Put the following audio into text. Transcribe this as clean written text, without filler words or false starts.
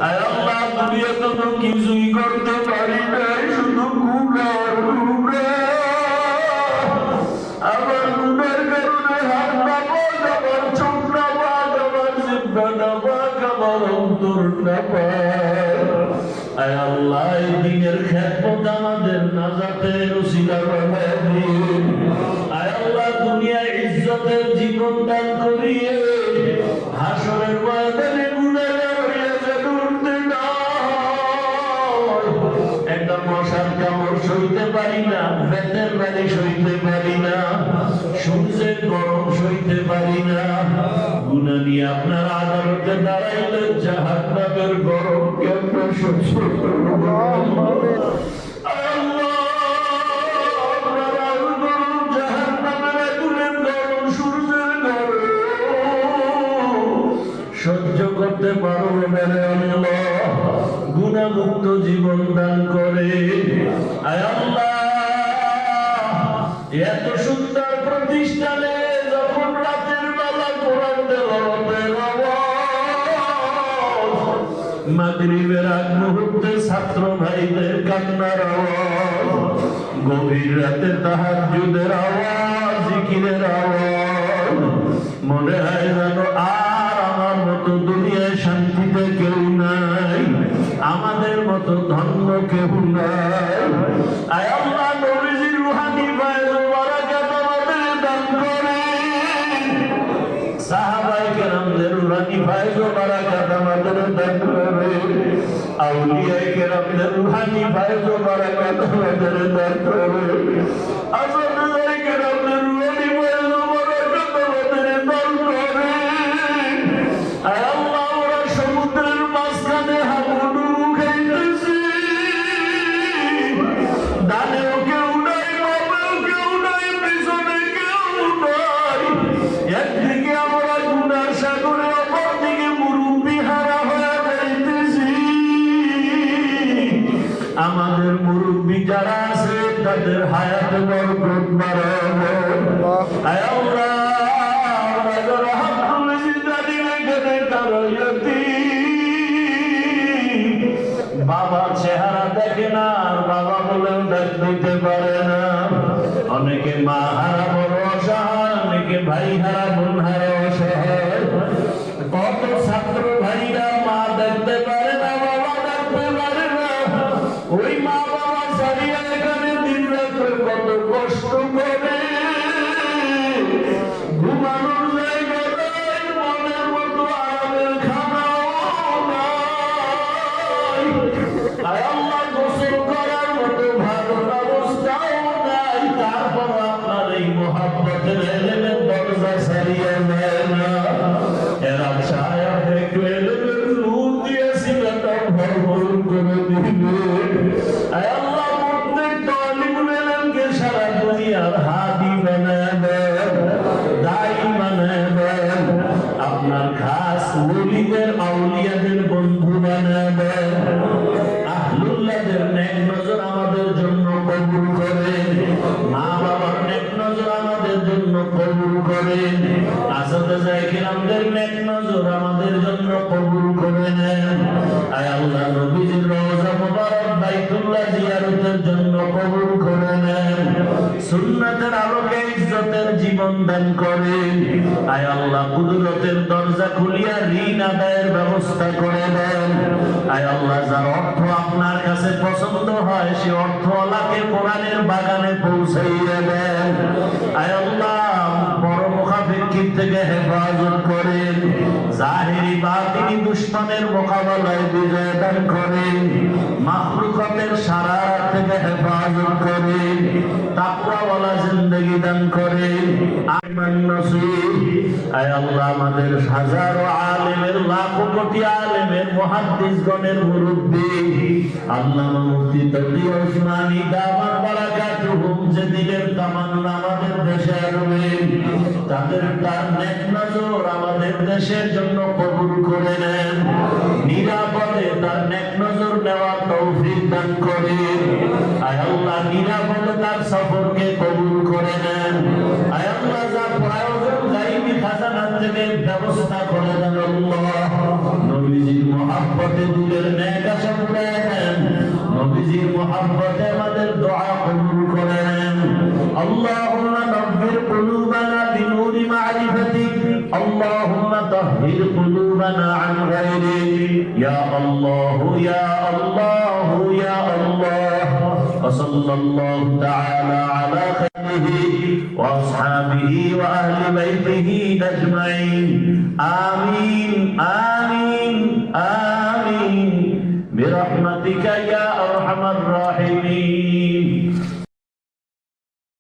আয় আল্লাহ দুনিয়াতে তো কিছুই করতে পারি না, শুধু গুনার গুনাহ। আমার গুনার কারণে হাত নাপাক, আমার চোখ নাপাক, আমার জিহ্বা নাপাক, আমার অন্তর নাপাক। আয় আল্লাহ এই দিনের খেদমত আমাদের নাজাতের উসিলা বানায় দিন। আয় আল্লাহ দুনিয়ায় ইজ্জতের জীবন দান করিয়ে হাসরের ময়দানে গুনাহগার হইয়া যেন উঠতে না হয়। একটা মশার কামড় সইতে পারি না, বেতের বাড়ি সইতে পারি না, সূর্যের গরম সইতে পারি না। গুনাহ নিয়ে আপনার আদালতে দাঁড়াইলে জাহান্নামের গরম কেমন সহ্য করব? সহ্য করতে পারবো মেরে আল্লাহ, গুনাহমুক্ত জীবন দান করে। আয় আল্লাহ এত সুন্দর প্রতিষ্ঠানে যখন রাতের বেলা কোরআন তেলাওয়াতের আওয়াজ, মাগরিবের আগ মুহূর্তে ছাত্র ভাইদের কান্নার আওয়াজ, গভীর রাতে তাহাজ্জুদের আওয়াজ, জিকিরের আওয়াজ, মনে হয় যেন আর আমার মতো দুনিয়ায় শান্তিতে কেউ নাই, আমাদের মতো ধন্য কেউ নাই। আয় আল্লাহ নবীজির রূহানি ফয়েজ ও বারাকাত আমাদের দান করেন, সাহাবায়ে কেরামদের রূহানি ফয়েজ ও বারাকাত আমাদের দান করেন, আউলিয়ায়ে কেরামদের রূহানি ফয়েজ ও বারাকাত আমাদের দান করেন, আসহাবে কেরামদের রূহানি ফয়েজ ও বারাকাত আমাদের দান করেন। আয় আল্লাহ ওরা সমুদ্রের মাঝখানে হাবুডুবু খাইতেছে, ডানেও কেউ নাই, বামেও কেউ নাই, পিছনে কেউ নাই। একদিকে আমরা গুনার সাগরে, অপরদিকে মুরুব্বি হারা হয়ে যাইতেছি। আমাদের মুরুব্বি যারা আছে তাদের হায়াতে বরকত বাড়াবো। আয় আল্লাহ আমরা যারা হাত তুলেছি তাদের এখানে তারাইয়াতি বাবা চেহারা দেখে না, আর বাবা বলেও ডাক দিতে পারে না। অনেকে মা হারা বড় অসহায়, অনেকে ভাই হারা বোন হারা অসহায়। কত ছাত্র ভাইরা মা দেখতে পারে না, বাবা দেখতে পারে না। ওই মা বাবা ছাড়িয়া এখানে দিন রাত্রে কত কষ্ট করে, ঘুমানোর জায়গা নাই, মনের মতো আরামের খানাও নাই। আয় আল্লাহ গোসল করার মতো ভালো ব্যবস্থাও নাই, তারপর আপনার এই মহাব্বতের এলেমের দরজা ছাড়িয়ে নেয় না। এরা চায় একটু এলেমের নূর দিয়ে সিনাটা ভরভর করে দিবে। আয় আল্লাহ প্রত্যেক তালিবুল ইলমকে সারা দুনিয়ার হাদি বানায় দেন, দায়ী বানায় দেন, আপনার খাস ওলিদের আউলিয়াদের বন্ধু বানায় দেন। আহলুল্লাহদের নেক নজর আমাদের জন্য কবুল করেন, মা বাবার নেক নজর আমাদের জন্য কবুল করেন, আসাদায়ে কিরামদের নেক নজর আমাদের জন্য কবুল করে নেন। আয় আল্লাহ নবীজির রওজা মুবারক বাইতুল্লাহ জিয়ারতের জন্য কবুল করে নেন, সুন্নাতের আলোকে ইজ্জতের জীবন দান করেন। আয় আল্লাহ কুদরতের দরজা খুলিয়া ঋণ আদায়ের ব্যবস্থা করে দেন। আয় আল্লাহ যার অর্থ আপনার কাছে পছন্দ হয় সে অর্থওয়ালাকে কোরআনের বাগানে পৌঁছাইয়া দেন। আয় আল্লাহ বড় মুখাফিকির থেকে হেফাজত করেন, জাহিরি বাতিনি দুশমনের মোকাবেলায় বিজয় দান করেন, মাখলুকাতের শারার থেকে হেফাজত করেন, তাকওয়াওয়ালা জিন্দেগি দান করেন। আমান নসিব। আয় আল্লাহ আমাদের হাজারো আলেমের, লাখো কোটি আলেমের, মুহাদ্দিসগণের মুরব্বি আল্লামা মুফতি তকি ওসমানী দামাত বারাকাতুহুম যে দিলের তামান্না আমাদের দেশে আনবেন, তাদের তার নেক নজর আমাদের দেশের জন্য কবুল করে নেন, নিরাপদে তার নেক নজর নেওয়ার তৌফিক দান করেন। আয় আল্লাহ নিরাপদে তার সফরকে কবুল করে নেন। আয় আল্লাহ যা প্রয়োজন গায়বী খাজানা থেকে ব্যবস্থা করে দেন আল্লাহ। নবীজির মহব্বত মহব্বতে দিলের নেক আশা পুরায় দেন নবীজির মহব্বতে আমাদের দোয়া কবুল করেন আল্লাহুম্মা নব্বির কুলুবানা বিনুরি মারিফাতিক আল্লাহুম্মা তাহহির কুলুবানা আন গায়রিক ইয়া আল্লাহ ইয়া আল্লাহ ইয়া আল্লাহ ওয়া সাল্লাল্লাহু তাআলা আলা খালিহি ওয়া আসহাবিহি ওয়া আহলি বাইতিহি আজমাইন আমিন আমিন আমিন برحمتك يا أرحم الراحمين